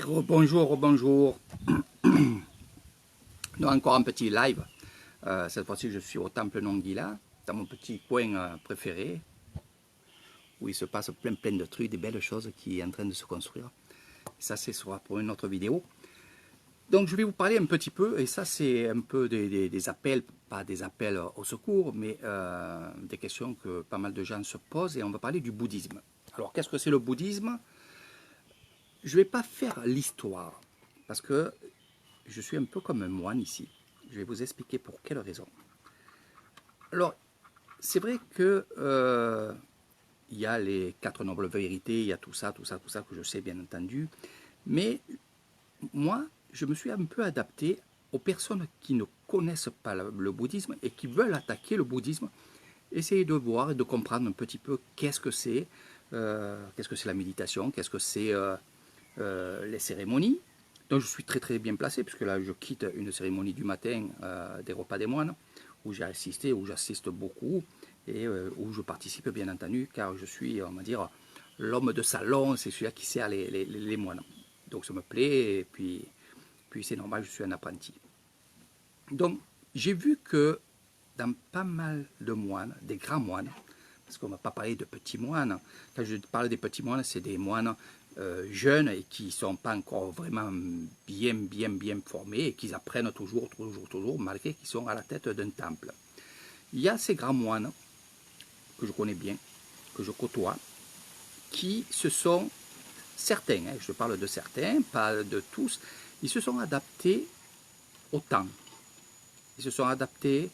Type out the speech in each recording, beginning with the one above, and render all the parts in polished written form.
Bonjour, bonjour. Donc encore un petit live. Cette fois-ci, je suis au temple Nongila, dans mon petit coin préféré, où il se passe plein de trucs, des belles choses qui sont en train de se construire. Ça, c'est sera pour une autre vidéo. Donc je vais vous parler un petit peu, et ça c'est un peu des appels, pas des appels au secours, mais des questions que pas mal de gens se posent, et on va parler du bouddhisme. Alors qu'est-ce que c'est le bouddhisme? Je ne vais pas faire l'histoire, parce que je suis un peu comme un moine ici. Je vais vous expliquer pour quelle raison. Alors, c'est vrai que il y a les 4 nobles vérités, il y a tout ça que je sais bien entendu, mais moi, je me suis un peu adapté aux personnes qui ne connaissent pas le bouddhisme et qui veulent attaquer le bouddhisme, essayer de voir et de comprendre un petit peu qu'est-ce que c'est la méditation, qu'est-ce que c'est les cérémonies. Donc je suis très bien placé, puisque là je quitte une cérémonie du matin des repas des moines, où j'ai assisté, où j'assiste beaucoup, et où je participe bien entendu, car je suis, on va dire, l'homme de salon, c'est celui-là qui sert les moines. Donc ça me plaît, et puis c'est normal, je suis un apprenti. Donc j'ai vu que dans pas mal de moines, des grands moines, parce qu'on ne va pas parler de petits moines, quand je parle des petits moines, c'est des moines jeunes et qui ne sont pas encore vraiment bien formés et qui apprennent toujours, malgré qu'ils sont à la tête d'un temple. Il y a ces grands moines que je connais bien, que je côtoie, qui se sont, certains, je parle de certains, pas de tous, ils se sont adaptés au temps, ils se sont adaptés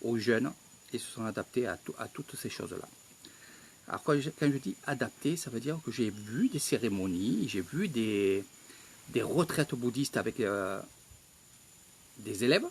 aux jeunes, ils se sont adaptés à toutes ces choses-là. Alors quand je dis adapté, ça veut dire que j'ai vu des cérémonies, j'ai vu des retraites bouddhistes avec des élèves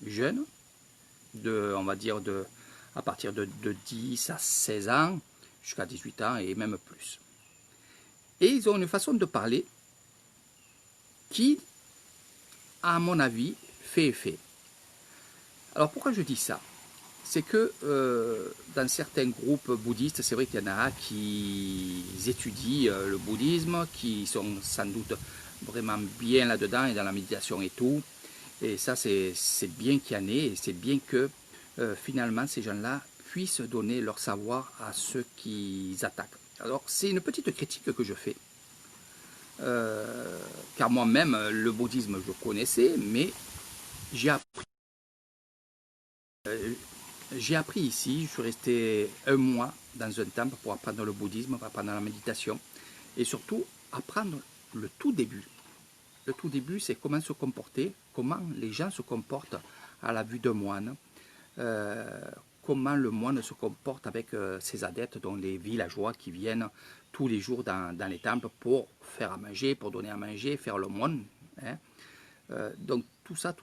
jeunes, on va dire à partir de 10 à 16 ans, jusqu'à 18 ans et même plus. Et ils ont une façon de parler qui, à mon avis, fait effet. Alors pourquoi je dis ça? C'est que dans certains groupes bouddhistes, c'est vrai qu'il y en a qui étudient le bouddhisme, qui sont sans doute vraiment bien là-dedans et dans la méditation et tout. Et ça, c'est bien qu'il y en ait, et c'est bien que finalement ces gens-là puissent donner leur savoir à ceux qui attaquent. Alors c'est une petite critique que je fais, car moi-même le bouddhisme je connaissais, mais j'ai appris. J'ai appris ici, je suis resté un mois dans un temple pour apprendre le bouddhisme, pour apprendre la méditation et surtout apprendre le tout début. Le tout début, c'est comment se comporter, comment les gens se comportent à la vue d'un moine, comment le moine se comporte avec ses adeptes, dont les villageois qui viennent tous les jours dans les temples pour faire à manger, pour donner à manger, faire le moine. Hein. Donc tout ça,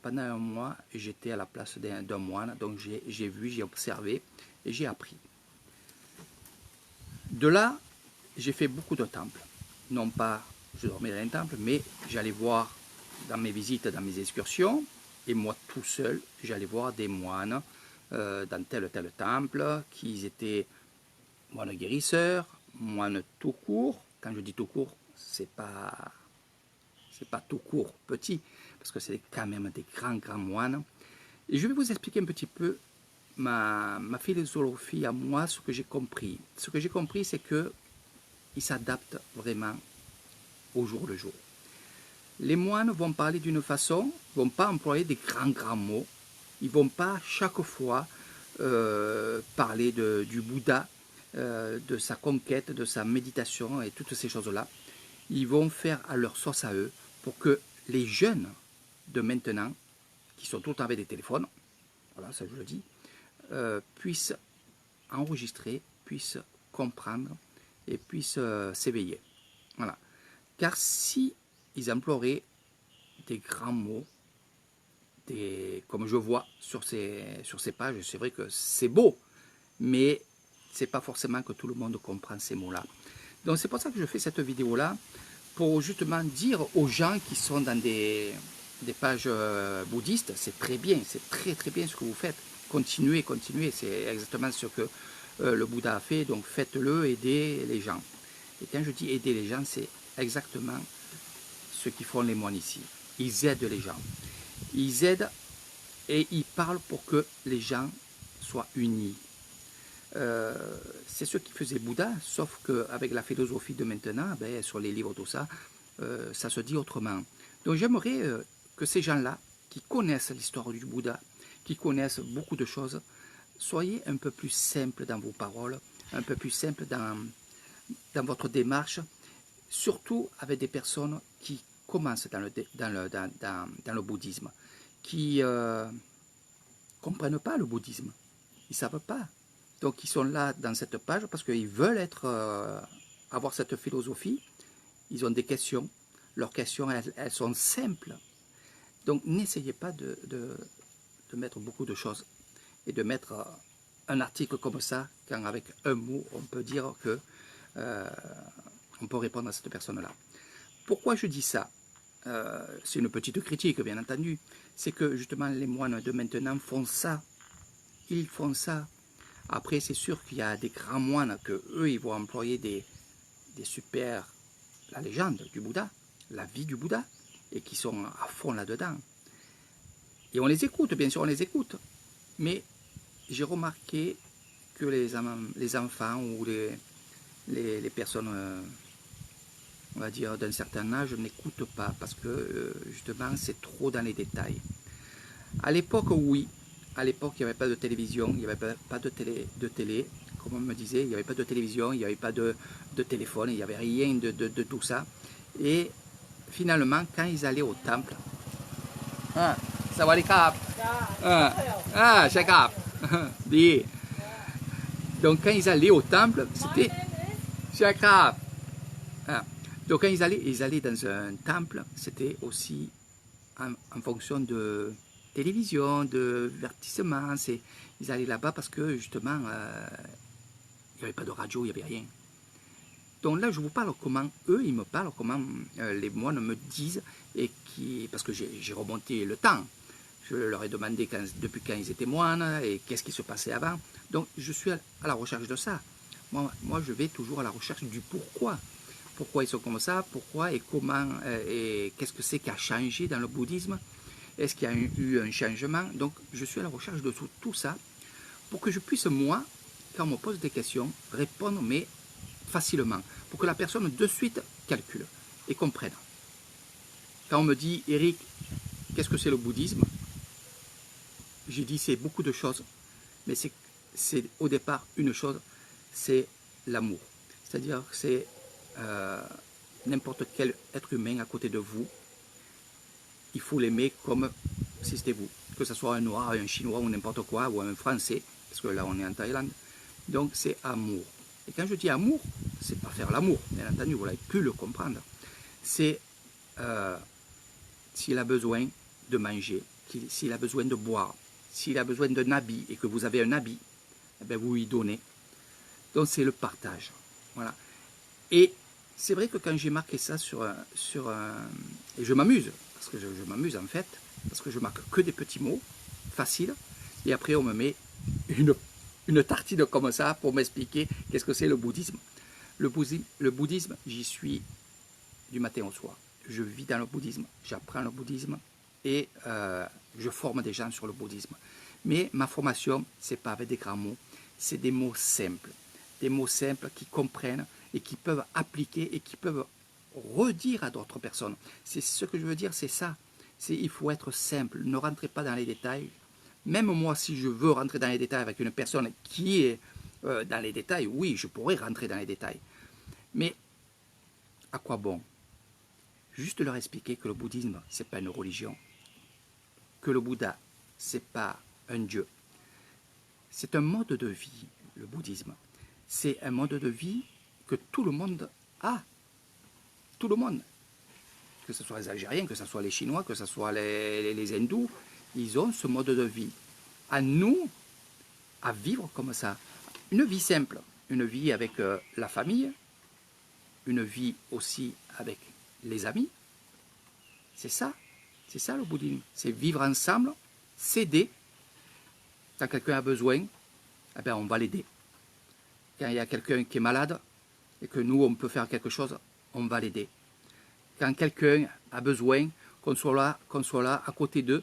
pendant un mois, j'étais à la place d'un moine, donc j'ai vu, j'ai observé et j'ai appris. De là, j'ai fait beaucoup de temples. Non pas, je dormais dans un temple, mais j'allais voir dans mes visites, dans mes excursions, et moi tout seul, j'allais voir des moines dans tel temple, qui étaient moines guérisseurs, moines tout court. Quand je dis tout court, c'est pas tout court petit, parce que c'est quand même des grands moines. Et je vais vous expliquer un petit peu ma philosophie à moi, ce que j'ai compris. Ce que j'ai compris, c'est qu'ils s'adaptent vraiment au jour le jour. Les moines vont parler d'une façon, ne vont pas employer des grands mots, ils ne vont pas chaque fois parler du Bouddha, de sa conquête, de sa méditation et toutes ces choses-là. Ils vont faire à leur sauce à eux pour que les jeunes de maintenant, qui sont tout le temps avec des téléphones, voilà, ça je le dis, puissent enregistrer, puissent comprendre et puissent s'éveiller. Voilà. Car si ils emploieraient des grands mots, comme je vois sur ces pages, c'est vrai que c'est beau, mais c'est pas forcément que tout le monde comprend ces mots-là. Donc c'est pour ça que je fais cette vidéo-là, pour justement dire aux gens qui sont dans des pages bouddhistes, c'est très bien, c'est très bien ce que vous faites. Continuez, c'est exactement ce que le Bouddha a fait, donc faites-le, aidez les gens. Et quand je dis aider les gens, c'est exactement ce qu'ils font les moines ici. Ils aident les gens. Ils aident et ils parlent pour que les gens soient unis. C'est ce qui faisait Bouddha, sauf qu'avec la philosophie de maintenant, ben, sur les livres, tout ça, ça se dit autrement. Donc j'aimerais que ces gens-là, qui connaissent l'histoire du Bouddha, qui connaissent beaucoup de choses, soyez un peu plus simples dans vos paroles, un peu plus simples dans votre démarche, surtout avec des personnes qui commencent dans le bouddhisme, qui ne comprennent pas le bouddhisme, ils ne savent pas. Donc ils sont là dans cette page parce qu'ils veulent avoir cette philosophie, ils ont des questions, leurs questions elles sont simples. Donc n'essayez pas de mettre beaucoup de choses et de mettre un article comme ça, quand avec un mot on peut dire que on peut répondre à cette personne-là. Pourquoi je dis ça? C'est une petite critique bien entendu, c'est que justement les moines de maintenant font ça, ils font ça. Après c'est sûr qu'il y a des grands moines que eux ils vont employer des super, la légende du Bouddha, la vie du Bouddha, et qui sont à fond là-dedans. Et on les écoute, bien sûr on les écoute, mais j'ai remarqué que les enfants ou les personnes, on va dire, d'un certain âge n'écoutent pas parce que justement c'est trop dans les détails. À l'époque, oui, à l'époque il n'y avait pas de télévision, il n'y avait pas de télé, comme on me disait, il n'y avait pas de télévision, il n'y avait pas de téléphone, il n'y avait rien de tout ça. Et finalement, quand ils allaient au temple, ça va les cap, cap, dis. Donc quand ils allaient au temple, c'était Chakra. Donc quand ils allaient dans un temple, c'était aussi en fonction de télévision, de divertissement. Ils allaient là-bas parce que justement, il n'y avait pas de radio, il n'y avait rien. Donc là, je vous parle comment eux, ils me parlent, comment les moines me disent, parce que j'ai remonté le temps. Je leur ai demandé depuis quand ils étaient moines et qu'est-ce qui se passait avant. Donc je suis à la recherche de ça. Moi, je vais toujours à la recherche du pourquoi. Pourquoi ils sont comme ça, pourquoi et comment, et qu'est-ce que c'est qui a changé dans le bouddhisme. Est-ce qu'il y a eu un changement? Donc je suis à la recherche de tout ça pour que je puisse, moi, quand on me pose des questions, répondre, mais facilement, pour que la personne de suite calcule et comprenne. Quand on me dit, Eric, qu'est-ce que c'est le bouddhisme? J'ai dit c'est beaucoup de choses, mais c'est au départ une chose, c'est l'amour. C'est-à-dire que c'est n'importe quel être humain à côté de vous, il faut l'aimer comme si c'était vous. Que ce soit un noir, un chinois ou n'importe quoi, ou un français, parce que là on est en Thaïlande. Donc c'est amour. Et quand je dis amour, c'est pas faire l'amour, bien entendu, vous l'avez pu le comprendre. C'est s'il a besoin de manger, s'il a besoin de boire, s'il a besoin d'un habit et que vous avez un habit, eh bien vous lui donnez. Donc c'est le partage. Voilà. Et c'est vrai que quand j'ai marqué ça et je m'amuse, parce que je m'amuse en fait, parce que je marque que des petits mots faciles, et après on me met une tartine comme ça pour m'expliquer qu'est-ce que c'est le bouddhisme. Le bouddhisme, j'y suis du matin au soir. Je vis dans le bouddhisme, j'apprends le bouddhisme et je forme des gens sur le bouddhisme. Mais ma formation, ce n'est pas avec des grands mots, c'est des mots simples qui comprennent et qui peuvent appliquer et qui peuvent redire à d'autres personnes. C'est ce que je veux dire, c'est ça. Il faut être simple, ne rentrez pas dans les détails. Même moi, si je veux rentrer dans les détails avec une personne qui est dans les détails, oui, je pourrais rentrer dans les détails. Mais à quoi bon? Juste leur expliquer que le bouddhisme, ce n'est pas une religion, que le Bouddha, ce n'est pas un dieu. C'est un mode de vie, le bouddhisme. C'est un mode de vie que tout le monde a. Tout le monde. Que ce soit les Algériens, que ce soit les Chinois, que ce soit les Hindous, ils ont ce mode de vie. À nous, à vivre comme ça. Une vie simple, une vie avec la famille, une vie aussi avec les amis. C'est ça le bouddhisme. C'est vivre ensemble, s'aider. Quand quelqu'un a besoin, eh bien, on va l'aider. Quand il y a quelqu'un qui est malade et que nous, on peut faire quelque chose, on va l'aider. quand quelqu'un a besoin qu'on soit là à côté d'eux,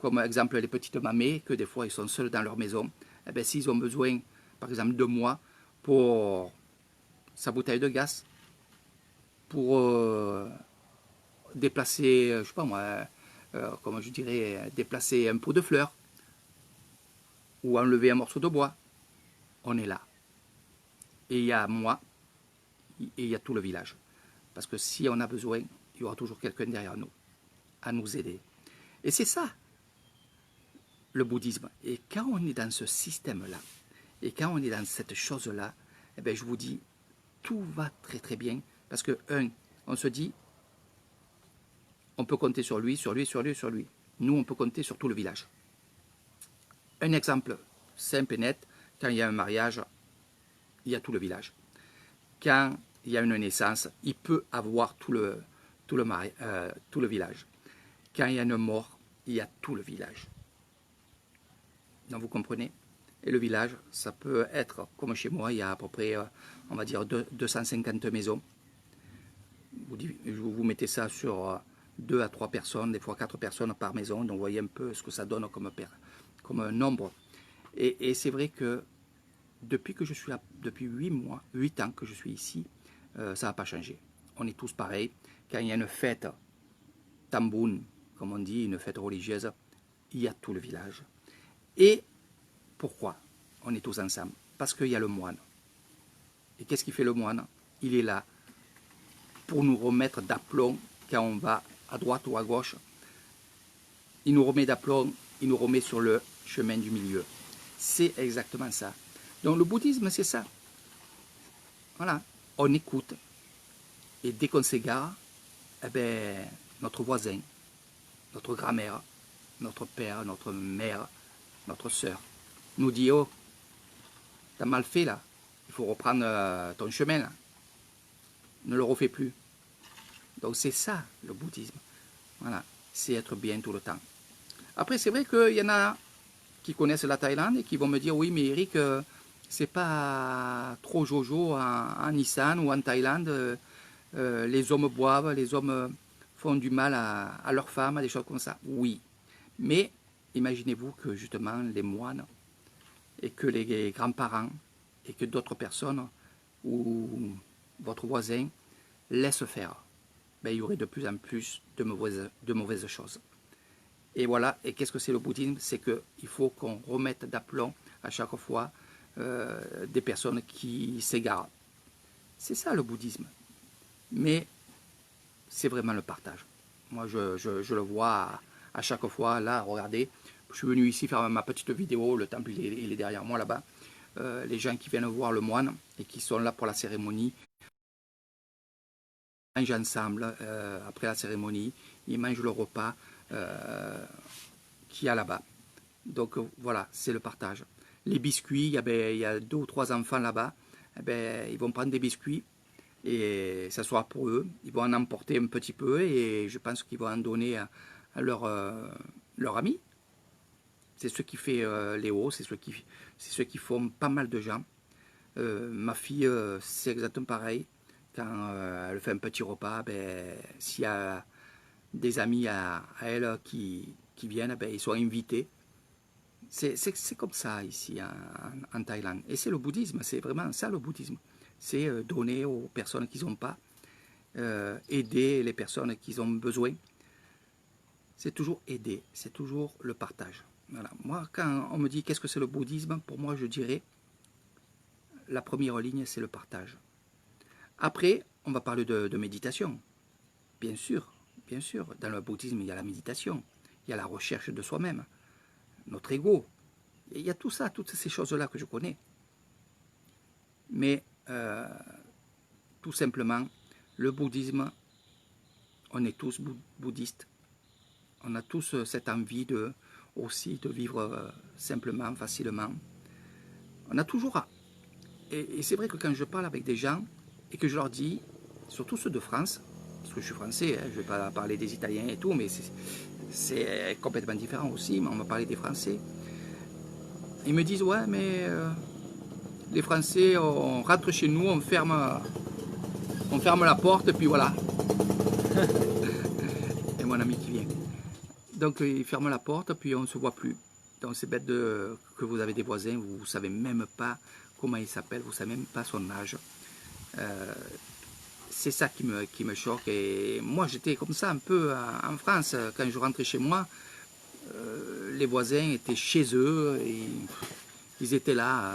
comme exemple les petites mamées, que des fois ils sont seuls dans leur maison, eh bien, s'ils ont besoin, par exemple, de moi pour sa bouteille de gaz, pour déplacer, je sais pas moi, comment je dirais, déplacer un pot de fleurs, ou enlever un morceau de bois, on est là. Et il y a moi, et il y a tout le village. Parce que si on a besoin, il y aura toujours quelqu'un derrière nous, à nous aider. Et c'est ça, le bouddhisme. Et quand on est dans ce système-là, et quand on est dans cette chose-là, eh bien, je vous dis, tout va très très bien. Parce que, on se dit, on peut compter sur lui, sur lui, sur lui, sur lui. Nous, on peut compter sur tout le village. Un exemple simple et net, quand il y a un mariage, il y a tout le village. Quand il y a une naissance, il peut avoir tout le village. Quand il y a une mort, il y a tout le village. Donc vous comprenez? Et le village, ça peut être, comme chez moi, il y a à peu près, on va dire, 250 maisons. Vous mettez ça sur 2 à 3 personnes, des fois 4 personnes par maison. Donc vous voyez un peu ce que ça donne comme un nombre. Et c'est vrai que depuis que je suis là, depuis 8 ans que je suis ici, ça n'a pas changé. On est tous pareils. Quand il y a une fête tamboun, comme on dit, une fête religieuse, il y a tout le village. Et pourquoi on est tous ensemble? Parce qu'il y a le moine. Et qu'est-ce qu'il fait le moine? Il est là pour nous remettre d'aplomb quand on va à droite ou à gauche. Il nous remet d'aplomb, il nous remet sur le chemin du milieu. C'est exactement ça. Donc le bouddhisme, c'est ça. Voilà, on écoute. Et dès qu'on s'égare, eh ben, notre voisin, notre grand-mère, notre père, notre mère, notre soeur, nous dit, oh, t'as mal fait là, il faut reprendre ton chemin là. Ne le refais plus. Donc c'est ça le bouddhisme. Voilà, c'est être bien tout le temps. Après, c'est vrai qu'il y en a qui connaissent la Thaïlande et qui vont me dire, oui, mais Eric, c'est pas trop jojo en Isan ou en Thaïlande. Les hommes boivent, les hommes font du mal à leurs femmes, des choses comme ça. Oui, mais imaginez-vous que justement les moines et que les grands-parents et que d'autres personnes ou votre voisin laissent faire. Ben, il y aurait de plus en plus de mauvaises choses. Et voilà, et qu'est-ce que c'est le bouddhisme? C'est qu'il faut qu'on remette d'aplomb à chaque fois des personnes qui s'égarent. C'est ça le bouddhisme. Mais c'est vraiment le partage. Moi, je le vois à chaque fois. Là, regardez, je suis venu ici faire ma petite vidéo. Le temple, il est derrière moi là-bas. Les gens qui viennent voir le moine et qui sont là pour la cérémonie, ils mangent ensemble après la cérémonie. Ils mangent le repas qu'il y a là-bas. Donc voilà, c'est le partage. Les biscuits, il y a 2 ou 3 enfants là-bas. Eh ben, ils vont prendre des biscuits et ça sera pour eux. Ils vont en emporter un petit peu et je pense qu'ils vont en donner à leur ami. C'est ce qui fait Léo, c'est ce qui font pas mal de gens. Ma fille, c'est exactement pareil. Quand elle fait un petit repas, ben, s'il y a des amis à elle qui viennent, ben, ils sont invités. C'est comme ça ici en Thaïlande. Et c'est le bouddhisme, c'est vraiment ça le bouddhisme. C'est donner aux personnes qui n'ont pas, aider les personnes qui ont besoin. C'est toujours aider, c'est toujours le partage. Voilà. Moi, quand on me dit qu'est-ce que c'est le bouddhisme, pour moi, je dirais la première ligne, c'est le partage. Après, on va parler de méditation. Bien sûr, dans le bouddhisme, il y a la méditation, il y a la recherche de soi-même, notre ego. Il y a tout ça, toutes ces choses-là que je connais. Mais tout simplement, le bouddhisme, on est tous bouddhistes. On a tous cette envie aussi de vivre simplement, facilement. On a toujours... Et c'est vrai que quand je parle avec des gens et que je leur dis, surtout ceux de France, parce que je suis français, hein, je ne vais pas parler des Italiens et tout, mais c'est complètement différent aussi, mais on va parler des Français. Ils me disent, ouais, mais les Français, on rentre chez nous, on ferme la porte, puis voilà. Et mon ami qui vient. Donc il ferme la porte, puis on ne se voit plus. Donc c'est bête que vous avez des voisins, vous ne savez même pas comment il s'appelle, vous ne savez même pas son âge. C'est ça qui me choque. Et moi j'étais comme ça un peu en France, quand je rentrais chez moi, les voisins étaient chez eux, et ils étaient là,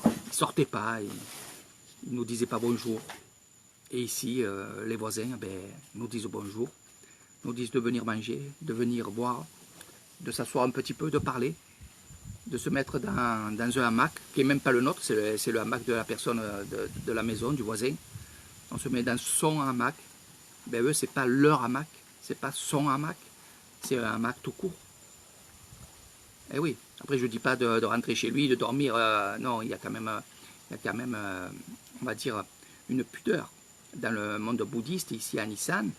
ils ne sortaient pas, ils ne nous disaient pas bonjour. Et ici, les voisins nous disent bonjour, nous disent de venir manger, de venir boire, de s'asseoir un petit peu, de parler, de se mettre dans un hamac, qui n'est même pas le nôtre, c'est le hamac de la personne de la maison, du voisin. On se met dans son hamac. Ben eux, c'est pas leur hamac, c'est pas son hamac, c'est un hamac tout court. Et oui, après je ne dis pas de rentrer chez lui, de dormir, non, il y a quand même, on va dire, une pudeur. Dans le monde bouddhiste, ici à Nissan,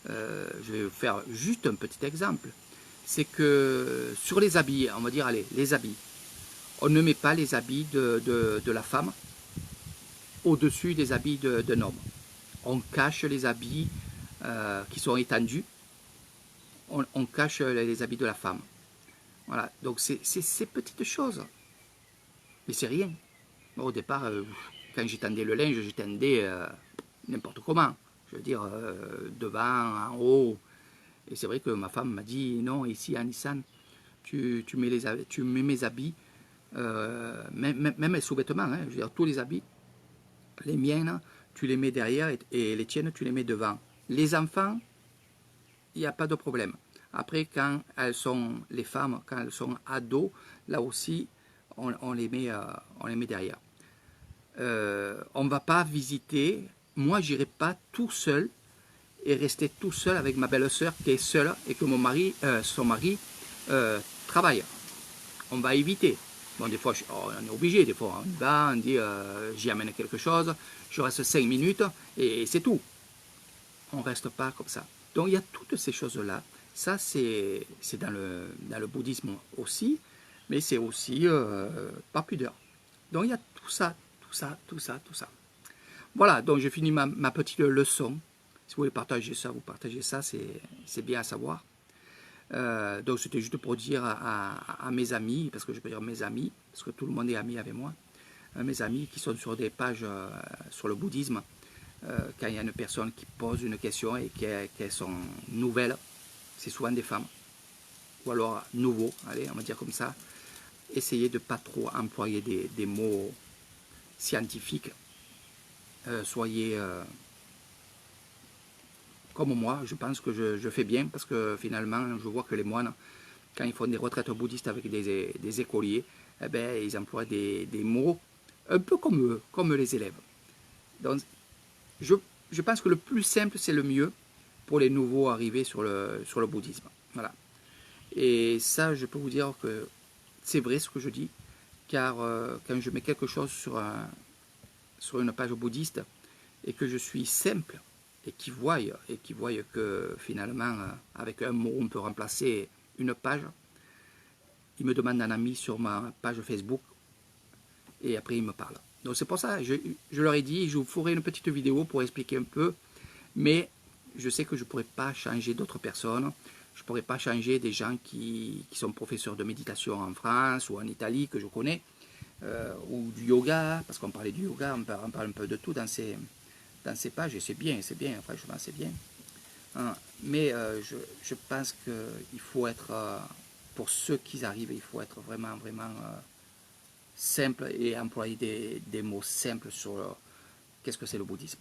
je vais vous faire juste un petit exemple. C'est que sur les habits, on va dire, allez, les habits, on ne met pas les habits de la femme au-dessus des habits d'un homme. On cache les habits qui sont étendus, on cache les habits de la femme. Voilà, donc c'est ces petites choses. Mais c'est rien. Bon, au départ, quand j'étendais le linge, j'étendais n'importe comment. Je veux dire, devant, en haut. Et c'est vrai que ma femme m'a dit, non, ici à Nissan, tu mets mes habits, même les sous-vêtements, hein, je veux dire, tous les habits, les miennes, tu les mets derrière et les tiennes, tu les mets devant. Les enfants, il n'y a pas de problème. Après, quand elles sont, les femmes, quand elles sont ados, là aussi, on les met derrière. On ne va pas visiter, moi j'irai pas tout seul et rester tout seul avec ma belle-sœur qui est seule et que son mari travaille. On va éviter. Bon, des fois, on est obligé, des fois, on y va, on dit, j'y amène quelque chose, je reste 5 minutes et c'est tout. On ne reste pas comme ça. Donc, il y a toutes ces choses-là. Ça, c'est dans le bouddhisme aussi, mais c'est aussi par pudeur. Donc, il y a tout ça, tout ça, tout ça, tout ça. Voilà, donc j'ai fini ma petite leçon. Si vous voulez partager ça, vous partagez ça, c'est bien à savoir. Donc c'était juste pour dire à mes amis, parce que je peux dire mes amis, parce que tout le monde est ami avec moi, mes amis qui sont sur des pages sur le bouddhisme, quand il y a une personne qui pose une question et qu'elles sont nouvelles, c'est souvent des femmes, ou alors nouveaux, allez, on va dire comme ça, essayez de ne pas trop employer des mots scientifiques, soyez comme moi, je pense que je fais bien, parce que finalement, je vois que les moines, quand ils font des retraites bouddhistes avec des écoliers, eh ben, ils emploient des mots un peu comme eux, comme les élèves. Donc, je pense que le plus simple, c'est le mieux pour les nouveaux arrivés sur le bouddhisme. Voilà. Et ça, je peux vous dire que c'est vrai ce que je dis, car quand je mets quelque chose sur une page bouddhiste et que je suis simple, et qui voient que finalement, avec un mot, on peut remplacer une page, ils me demandent un ami sur ma page Facebook, et après ils me parlent. Donc c'est pour ça, je leur ai dit, je vous ferai une petite vidéo pour expliquer un peu, mais je sais que je ne pourrai pas changer d'autres personnes, je ne pourrai pas changer des gens qui sont professeurs de méditation en France ou en Italie, que je connais, ou du yoga, parce qu'on parlait du yoga, on parle un peu de tout dans ces pages, et c'est bien, franchement c'est bien. Mais je pense qu'il faut être, pour ceux qui arrivent, il faut être vraiment, vraiment simple et employer des mots simples sur qu'est-ce que c'est le bouddhisme.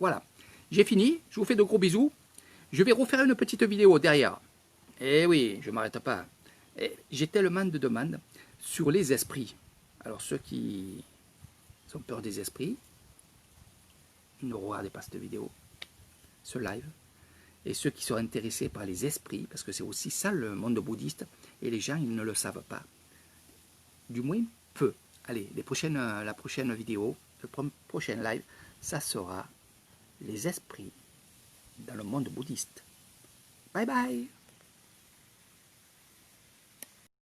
Voilà, j'ai fini, je vous fais de gros bisous. Je vais refaire une petite vidéo derrière. Eh oui, je ne m'arrête pas. J'ai tellement de demandes sur les esprits. Alors ceux qui ont peur des esprits, ne regardez pas cette vidéo, ce live. Et ceux qui sont intéressés par les esprits, parce que c'est aussi ça le monde bouddhiste, et les gens, ils ne le savent pas. Du moins, peu. Allez, la prochaine vidéo, le prochain live, ça sera les esprits dans le monde bouddhiste. Bye bye!